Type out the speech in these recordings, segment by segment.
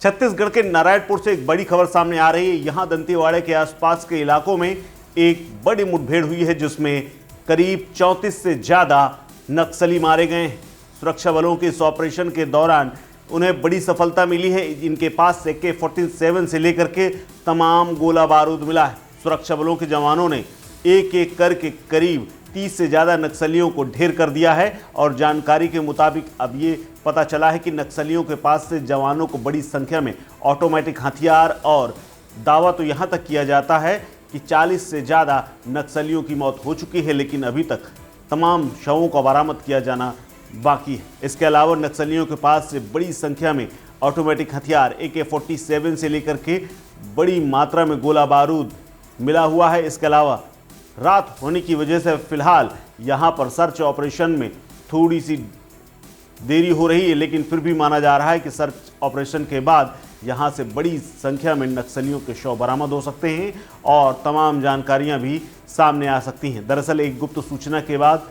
छत्तीसगढ़ के नारायणपुर से एक बड़ी खबर सामने आ रही है। यहां दंतेवाड़े के आसपास के इलाकों में एक बड़ी मुठभेड़ हुई है जिसमें करीब 34 से ज्यादा नक्सली मारे गए हैं। सुरक्षा बलों के इस ऑपरेशन के दौरान उन्हें बड़ी सफलता मिली है। इनके पास AK-47 से लेकर के तमाम गोला बारूद मिला है। सुरक्षा बलों के जवानों ने एक एक करके करीब 30 से ज़्यादा नक्सलियों को ढेर कर दिया है और जानकारी के मुताबिक अब ये पता चला है कि नक्सलियों के पास से जवानों को बड़ी संख्या में ऑटोमेटिक हथियार और दावा तो यहाँ तक किया जाता है कि 40 से ज़्यादा नक्सलियों की मौत हो चुकी है, लेकिन अभी तक तमाम शवों का बरामद किया जाना बाकी है। इसके अलावा नक्सलियों के पास से बड़ी संख्या में ऑटोमेटिक हथियार AK-47 से लेकर के बड़ी मात्रा में गोला बारूद मिला हुआ है। इसके अलावा रात होने की वजह से फिलहाल यहाँ पर सर्च ऑपरेशन में थोड़ी सी देरी हो रही है, लेकिन फिर भी माना जा रहा है कि सर्च ऑपरेशन के बाद यहाँ से बड़ी संख्या में नक्सलियों के शव बरामद हो सकते हैं और तमाम जानकारियाँ भी सामने आ सकती हैं। दरअसल एक गुप्त सूचना के बाद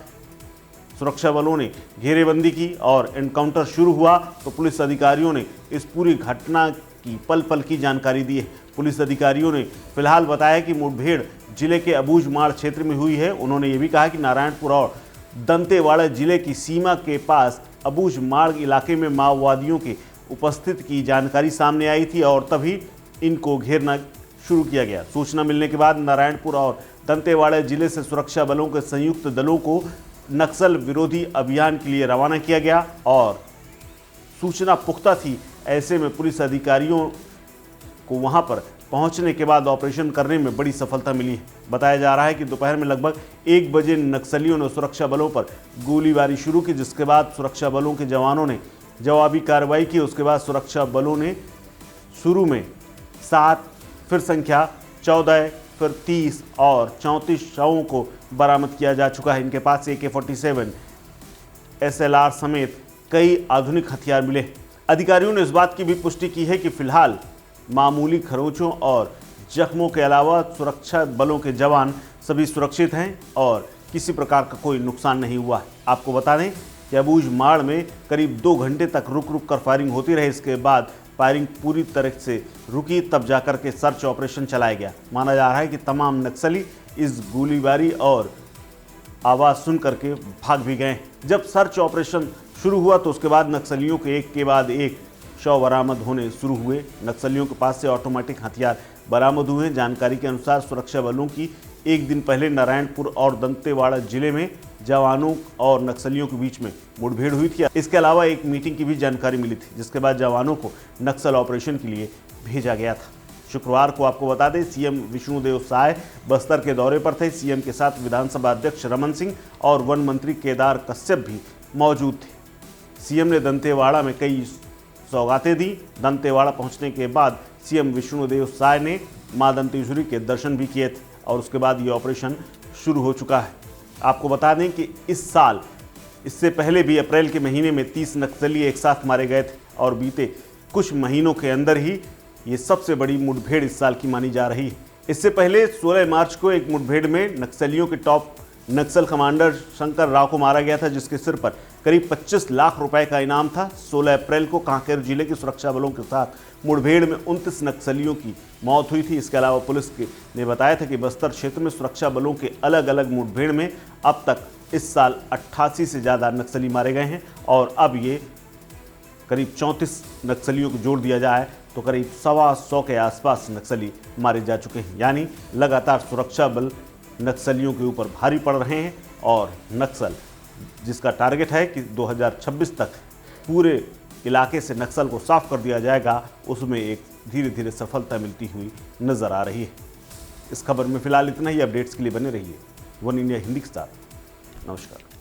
सुरक्षा बलों ने घेरेबंदी की और एनकाउंटर शुरू हुआ तो पुलिस अधिकारियों ने इस पूरी घटना की पल पल की जानकारी दी है। पुलिस अधिकारियों ने फिलहाल बताया कि मुठभेड़ जिले के अबूझमाड़ क्षेत्र में हुई है। उन्होंने ये भी कहा कि नारायणपुर और दंतेवाड़ा जिले की सीमा के पास अबूझमाड़ इलाके में माओवादियों के उपस्थिति की जानकारी सामने आई थी और तभी इनको घेरना शुरू किया गया। सूचना मिलने के बाद नारायणपुर और दंतेवाड़ा जिले से सुरक्षा बलों के संयुक्त दलों को नक्सल विरोधी अभियान के लिए रवाना किया गया और सूचना पुख्ता थी। ऐसे में पुलिस अधिकारियों को वहां पर पहुंचने के बाद ऑपरेशन करने में बड़ी सफलता मिली है। बताया जा रहा है कि दोपहर में लगभग 1 बजे नक्सलियों ने सुरक्षा बलों पर गोलीबारी शुरू की, जिसके बाद सुरक्षा बलों के जवानों ने जवाबी कार्रवाई की। उसके बाद सुरक्षा बलों ने शुरू में 7, फिर संख्या 14, फिर 30 और 34 शवों को बरामद किया जा चुका है। इनके पास AK-47, SLR समेत कई आधुनिक हथियार मिले। अधिकारियों ने इस बात की भी पुष्टि की है कि फिलहाल मामूली खरोंचों और जख्मों के अलावा सुरक्षा बलों के जवान सभी सुरक्षित हैं और किसी प्रकार का कोई नुकसान नहीं हुआ है। आपको बता दें कि अबूझमाड़ में करीब 2 घंटे तक रुक रुक कर फायरिंग होती रही। इसके बाद फायरिंग पूरी तरह से रुकी, तब जाकर के सर्च ऑपरेशन चलाया गया। माना जा रहा है कि तमाम नक्सली इस गोलीबारी और आवाज़ सुन करके भाग भी गए। जब सर्च ऑपरेशन शुरू हुआ तो उसके बाद नक्सलियों के एक के बाद एक शव बरामद होने शुरू हुए। नक्सलियों के पास से ऑटोमेटिक हथियार बरामद हुए। जानकारी के अनुसार सुरक्षा बलों की एक दिन पहले नारायणपुर और दंतेवाड़ा जिले में जवानों और नक्सलियों के बीच में मुठभेड़ हुई थी। इसके अलावा एक मीटिंग की भी जानकारी मिली थी, जिसके बाद जवानों को नक्सल ऑपरेशन के लिए भेजा गया था। शुक्रवार को आपको बता दें CM विष्णुदेव साय बस्तर के दौरे पर थे। CM के साथ विधानसभा अध्यक्ष रमन सिंह और वन मंत्री केदार कश्यप भी मौजूद थे। CM ने दंतेवाड़ा में कई सौगातें दी। दंतेवाड़ा पहुंचने के बाद CM विष्णुदेव साय ने मां दंतेश्वरी के दर्शन भी किए थे और उसके बाद ये ऑपरेशन शुरू हो चुका है। आपको बता दें कि इस साल इससे पहले भी अप्रैल के महीने में 30 नक्सली एक साथ मारे गए थे और बीते कुछ महीनों के अंदर ही ये सबसे बड़ी मुठभेड़ इस साल की मानी जा रही है। इससे पहले 16 मार्च को एक मुठभेड़ में नक्सलियों के टॉप नक्सल कमांडर शंकर राव को मारा गया था, जिसके सिर पर करीब 25 लाख रुपए का इनाम था। 16 अप्रैल को कांकेर जिले के सुरक्षा बलों के साथ मुठभेड़ में 29 नक्सलियों की मौत हुई थी। इसके अलावा पुलिस ने बताया था कि बस्तर क्षेत्र में सुरक्षा बलों के अलग अलग मुठभेड़ में अब तक इस साल 88 से ज़्यादा नक्सली मारे गए हैं और अब ये करीब 34 नक्सलियों को जोड़ दिया जाए तो करीब 125 के आसपास नक्सली मारे जा चुके हैं। यानी लगातार सुरक्षा बल नक्सलियों के ऊपर भारी पड़ रहे हैं और नक्सल जिसका टारगेट है कि 2026 तक पूरे इलाके से नक्सल को साफ कर दिया जाएगा, उसमें एक धीरे धीरे सफलता मिलती हुई नजर आ रही है। इस खबर में फिलहाल इतना ही। अपडेट्स के लिए बने रहिए वन इंडिया हिंदी के साथ। नमस्कार।